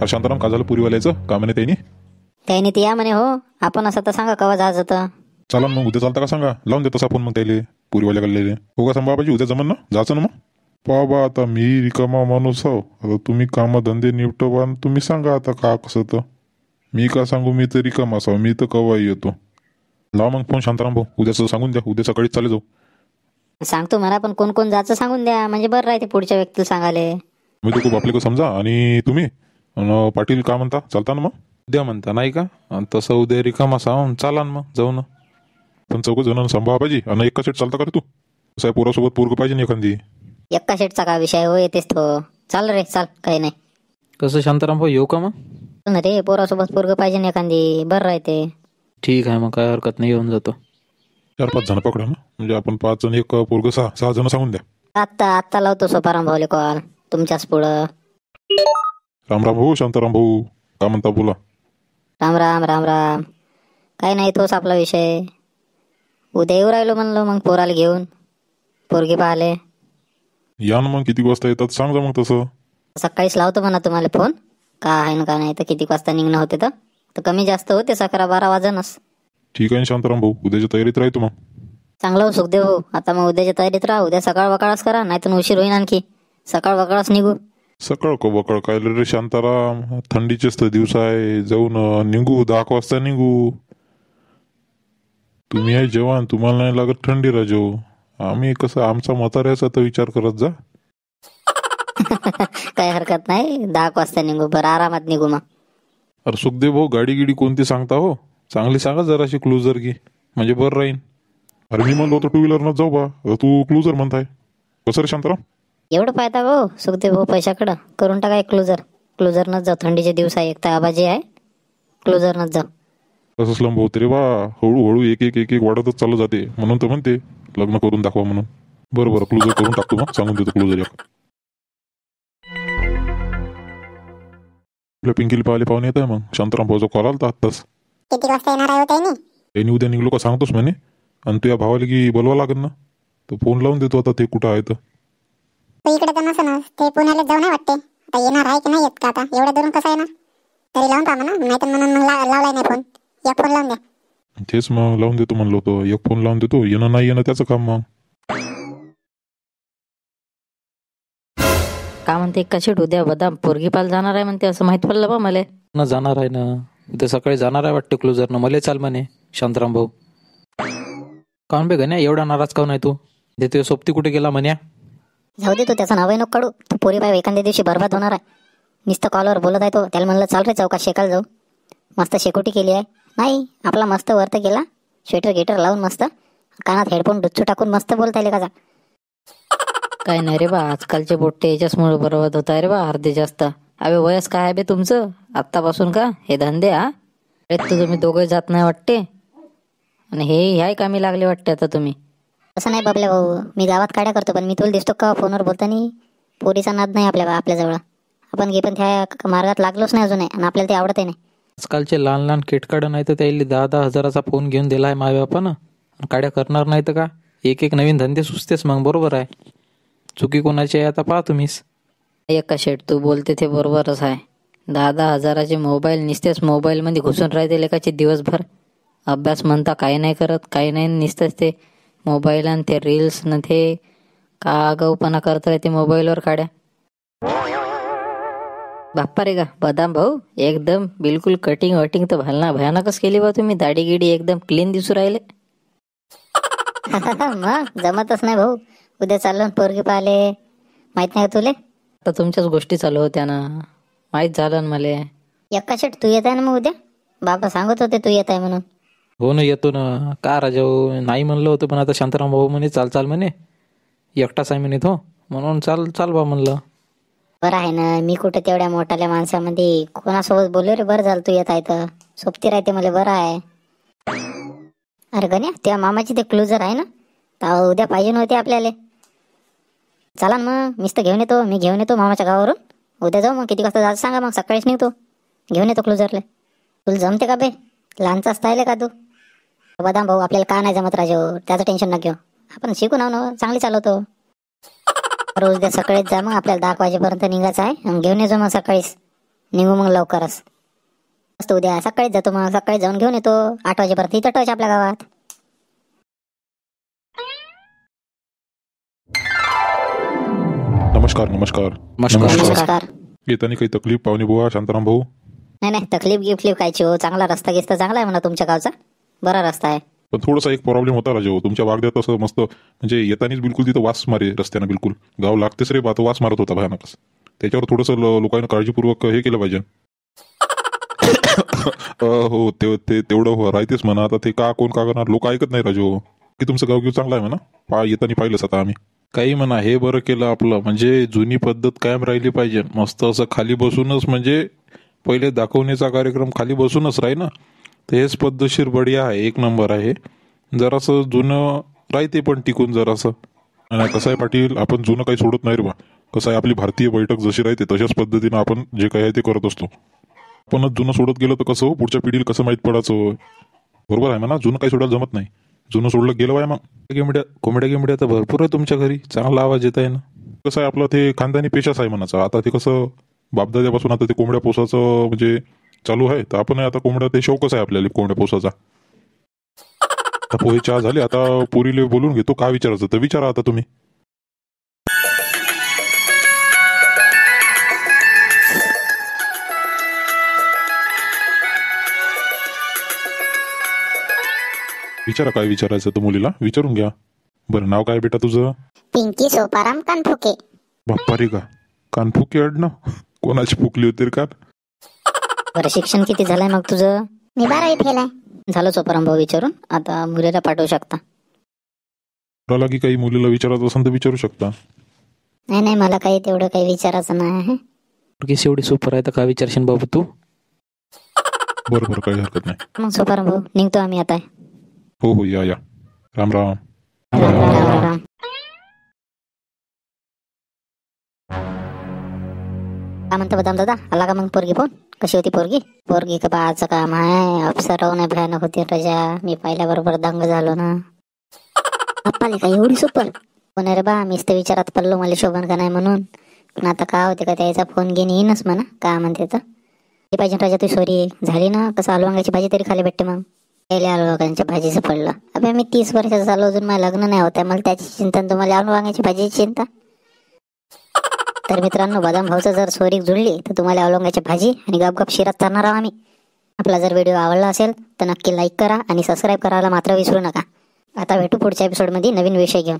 अरे शांताराम, का झालं पुरीवाल्याचं का म्हणे त्यांनी? त्याने ते या म्हणे हो. आपण असं तर सांगा कवा जायचं होतं. चला मग उद्या चालता का सांगा, लावून देतो फोन मग त्याले पुरीवाल्या गल्लेले. हो का संभाबाजी, उद्या जमन ना जायचं ना मग? बाबा आता मी रिकामा माणूस हो, आता तुम्ही कामधंदे निपटवा आणि तुम्ही सांगा आता का कसं. तर मी का सांगू, मी तर रिकामा असावं, मी तर कवाही येतो. लावा मग फोन शांताराम भाऊ, उद्याचं सांगून द्या, उद्या सकाळीच चाले जाऊ. सांगतो म्हणा, पण कोण कोण जायचं सांगून द्या म्हणजे बरं राहते पुढच्या व्यक्तीला सांगाले. मी तो खूप आपले को समजा. आणि तुम्ही पाटील का म्हणता, चालता ना मग? उद्या म्हणता नाही का? आणि तसं उद्या रिकामा असावं, चाला ना मग जाऊ ना. पण चौघ जण संभाबाजी आणि एका सेट चालता का रे तू? साहेब पोरासोबत पोरग पाहिजे ना एखादी. एक्का शेटचा का विषय हो, येतेस तो. चाल रे चाल, काही नाही. कसं शांताराम भाऊ, येऊ का मग? ना रे, पोरासोबत पोरग पाहिजे ना एखादी, बरं राहते. ठीक आहे मग, काय हरकत नाही, येऊन जातो. 4-5 जण पकडा ना, म्हणजे आपण 5 जण एक पोरग, 6 जण सांगून द्या. आत्ता लावतो सोपाराम भाऊले कॉल, तुमच्याच पुढं. रामराम भाऊ, शांताराम भाऊ, का म्हणता बोला. राम राम राम राम. काही नाही, तोच आपला विषय. उद्या येऊ राहिलो म्हणलो मग पोराला घेऊन, पोरगी पाहाले. या ना मग, किती वाजता येतात सांग जा मग तसं. सकाळीच लावतो म्हणा तुम्हाला फोन, का आहे ना का नाही, तर किती वाजता निघणं होते तर कमी जास्त होते 11-12 वाजनच. ठीक आहे शांताराम भाऊ, उद्याच्या तयारीत राहतो मग. चांगलं हो सुखदेव भाऊ, आता मग उद्याच्या तयारीत राहा. उद्या सकाळ वकाळच करा, नाही तर उशीर होईन आणखी. सकाळ वकाळच निघू. सकाळ को बकाळ काय रे शांताराम, थंडीचेच तर दिवस आहे. जाऊन निघू 10 वाजता निघू. तुम्ही आहे जवान, तुम्हाला नाही लागत थंडी राजो. आम्ही कसं आमचा म्हाताऱ्याचा तर विचार करत जा. काही हरकत नाही, 10 वाजता निघू. बरं आरामात निघू मग. अरे सुखदेव भाऊ, गाडी गिडी कोणती सांगता हो? चांगली सांगा जराशी, क्लुझर की म्हणजे बरं राहीन. अरे मी म्हणलो होतो 2 व्हीलरनच जाऊ बा, तू क्लुझर म्हणताय. कसं रे शांताराम? एवढं पाहता हो सुखदेव भाऊ, पैशाकडं करून टाका एक क्लुझरनच जाऊ. थंडीचे दिवस आहे, एक तर आबाजी आहे, क्लुझरनच जाऊ. कसं स्लंब होते रे बा, हळूहळू एक एक एक एक वाढतच चालू जाते. म्हणून तर म्हणते लग्न करून दाखवा म्हणून. बरं क्लुझर करून टाकतो मग, सांगून देतो क्लुझर एक. आपल्या पिंकीला पाहुणे येत आहे मग. शांताराम भाऊचा कॉल आला आत्ताच. किती वाजता येणार आहे होता? त्यांनी उद्या निघलो का सांगतोस म्हणे. आणि तुझ्या भावाला की बोलवा लागेल ना, तो फोन लावून देतो आता ते कुठं आहे तर. तो इकडे तर नसणार, ते पुण्याला जाऊन वाटते. आता येणार आहे की नाही येत का, आता एवढ्या दुरून कसा येणार? तरी लावून पहा म्हणा, नाही तर म्हणून मग लावलाय नाही फोन. एक फोन लावून द्या. तेच मग लावून देतो म्हणलो होतो, एक फोन लावून देतो. येणं नाही येणं त्याचं काम मग. का म्हणते कशी उद्या बदाम पोरगी पाल जाणार आहे म्हणते, असं माहित पडलं बा मला. ना जाणार आहे ना, उद्या सकाळी जाणार आहे वाटते क्लुझरनं. मले चाल म्हणे शांताराम भाऊ. काऊन बे गण्या, एवढा नाराज काऊन आहे तू? ते सोबती कुठे गेला म्हण्या? जाऊ दे, तू त्याचं नावही नको काढू. तू पोरी बाय एखाद्या दिवशी बरबाद होणार आहे. नुसतं कॉलवर बोलत आहे तो. त्याला म्हणलं चाल रे चौकात शेकायला जाऊ. मस्त शेकोटी केली आहे. नाही, आपला मस्त वरत गेला, स्वेटर गिटर लावून मस्त, कानात हेडफोन डुच्चू टाकून मस्त बोलता येईल का? काय नाही रे बा, आजकालचे बोट्टे याच्याचमुळे बरबाद होत आहे रे बा, अर्धे जास्त. अबे वयस काय आहे बे तुमचं आत्तापासून का हे धंदे? तर तुम्ही दोघे जात नाही वाटते, आणि हे ह्याही कामी लागले वाटते आता तुम्ही. असं नाही बाबल्या भाऊ, मी गावात काड्या करतो, पण मी तुला दिसतो का फोनवर बोलताना? पोरीचा नाद नाही आपल्याजवळ. आपण पण त्या मार्गात लागलोच नाही अजून, आणि आपल्याला ते आवडतही नाही. आजकालचे लहान लहान केटकाड नाही तर त्याला 10-10 हजाराचा फोन घेऊन दिलाय माय बापानं. काड्या करणार नाही तर का? एक एक नवीन धंदे सुचतेच मग. बरोबर आहे, चुकी कोणाची आहे आता पहा तुम्हीच. एक शेट तू बोलते ते बरोबरच आहे. 10-10 हजाराचे मोबाईल निसतेच मोबाईलमध्ये घुसून राहते लेकाचे दिवसभर. अभ्यास म्हणता काही नाही करत, काही नाही, निसतेच ते मोबाईल आणि ते रील्स न ते का आगाऊपणा करत राहते मोबाईलवर काड्या. बाप्पा रे का बदाम भाऊ, एकदम बिलकुल कटिंग वटिंग तर भयानकच केली बा तुम्ही. दाढी गिडी एकदम क्लीन दिसू राहिले. मग जमतच नाही भाऊ. उद्या चाललो पोरगी पाहिले, माहित नाही तुले? आता तुमच्याच गोष्टी चालू होत्या ना, माहित झालं ना मला. एक्का शेट तू येत आहे ना मग उद्या? बाबा सांगत होते तू येत आहे म्हणून. हो ना, येतो ना. का राजा नाही म्हणलं होतं, पण आता शांताराम भाऊ म्हणे चाल म्हणे, एकटाच आहे म्हणे तो, म्हणून चाल बा म्हणलं. बरं आहे ना, मी कुठे तेवढ्या मोठ्याल्या माणसामध्ये कोणासोबत बोललो रे. बरं झालं तू येत आहे तर, सोबती राहते मला, बरं आहे. अरे गण्या, त्या मामाची ते क्लुझर आहे ना, तर उद्या पाहिजे नव्हते आपल्याला. चला ना मग, मीच तर घेऊन येतो, मी घेऊन येतो मामाच्या गावावरून. उद्या जाऊ मग, किती वाजता जायचं सांगा, मग सकाळीच निघतो, घेऊन येतो क्लुझरले. तुला जमते का बे? लहानचाच तायले का तू? बदाम भाऊ आपल्याला का नाही जमत राजो, त्याचं टेन्शन न घेऊ. आपण शिकू ना, चांगली चालवतो. रोज उद्या सकाळीच जा मग, आपल्याला 10 वाजेपर्यंत निघायचं आहे, घेऊन येतो मग सकाळीच. निघू मग लवकरच. मस्त उद्या सकाळीच जातो, मग सकाळी जाऊन घेऊन येतो. 8 वाजेपर्यंत इथं टच आपल्या गावात. नमस्कार नमस्कार. नमस्कार. येताना काही तकलीफ पाहुणे बुवा शांताराम भाऊ? नाही नाही, तकलीफ गिफ्लीफ कायची हो. चांगला रस्ता गिस्ता चांगला आहे म्हणा तुमच्या गावचा. बरा रस्ता आहे. पण थोडासा एक प्रॉब्लेम होता राजे हो तुमच्या वागद्यात. असं मस्त म्हणजे येतानीच बिलकुल तिथं वास मारे रस्त्यानं. बिलकुल गाव लागतेच रे बा, तो वास मारत होता भयानकच. त्याच्यावर थोडंसं लोकांना काळजीपूर्वक हे केलं पाहिजे. हो ते तेवढं हो राहतेच म्हणा. आता ते का कोण का करणार, लोक ऐकत नाही राजे हो. की तुमचं गाव घेऊ चांगलं आहे म्हणा. येताना पाहिलंच आता आम्ही. काही म्हणा हे बरं केलं आपलं, म्हणजे जुनी पद्धत कायम राहिली पाहिजे. मस्त असं खाली बसूनच, म्हणजे पहिले दाखवण्याचा कार्यक्रम खाली बसूनच राही ना. तर हेच पद्धतशीर बढिया आहे, एक नंबर आहे. जरासं जुनं राहते पण टिकून जरासं. आणि कसं आहे पाटील, आपण जुनं काही सोडत नाही रे बा. कसं आहे आपली भारतीय बैठक जशी राहते तशाच पद्धतीनं आपण जे काही आहे ते करत असतो. आपणच जुनं सोडत गेलं तर कसं हो, पुढच्या पिढीला कसं माहीत पडायचं. बरोबर आहे म्हणा, जुनं काही सोडायला जमत नाही. जुनं सोडलं गेलं आहे. मग कोंबड्या तर भरपूर आहे तुमच्या घरी. चांगला आवाज येत आहे ना. कसं आहे आपलं ते खानदानी पेशाच आहे म्हणायचं. आता ते कसं बापदाद्यापासून आता ते कोंबड्या पोसाचं म्हणजे चालू आहे. तर आपण आता कोंबड्या ते शौकच आहे आपल्याला कोंबड्या पोसाचा. आता पोहे चहा झाले, आता पोरीले बोलून घेतो. काय विचारायचं तर विचारा आता तुम्ही. विचारा काय विचारायचं तर मुलीला विचारून घ्या. बरं नाव काय बेटा तुझं? पिंकी सोपाराम कानफुके. बाप्पा रे का कानफुके आडनाव? कोणाची फुकली होती रे का? बरं शिक्षण किती झालंय मग तुझं? मी 12वी फेल आहे. झालं चोपराम भाऊ विचारून. आता मुलीला पाठवू शकता. मला की काही मुलीला विचारायचं असेल तर विचारू शकता. नाही नाही, मला काही तेवढं काही विचारायचं नाही आहे. पोरगी एवढी सुपर आहे तर का विचारशील बाबू तू? बरं काही हरकत नाही. मग चोपराम भाऊ निघतो आम्ही आता. हो या. राम राम. राम राम राम. काय म्हणतो बदाम दादा, आला का मग पोरगी फोन? कशी होती पोरगी का बाळाचं काम आहे. अप्सरावने भयानक होती रजा. मी पाहिल्याबरोबर दंग झालो ना. अप्पाली का एवढी सुपर? कोण रे बा, मीच तर विचारात पडलो मला शोभन का नाही म्हणून. पण आता काय होते का त्याचा फोन घेऊन येईनच म्हणा. काय म्हणते तर ते पाहिजे राजा. तू सॉरी झाली ना. कसं आलू वांग्याची भाजी तरी खाली भेटते. मग पहिले आलू वांग्याच्या भाजीचं पडलं. अबे मी 30 वर्षाचं झालो, अजून मला लग्न नाही होत. मला त्याची चिंता, तुम्हाला आलू वांग्याची भाजीची चिंता. तर मित्रांनो, बदाम भाऊचं जर सोरीक जुळली तर तुम्हाला अवलंगाची भाजी आणि गपगप शिरत चालणार आहोत आम्ही. आपला जर व्हिडिओ आवडला असेल तर नक्की लाईक करा आणि सबस्क्राईब करायला मात्र विसरू नका. आता भेटू पुढच्या एपिसोडमध्ये नवीन विषय घेऊन.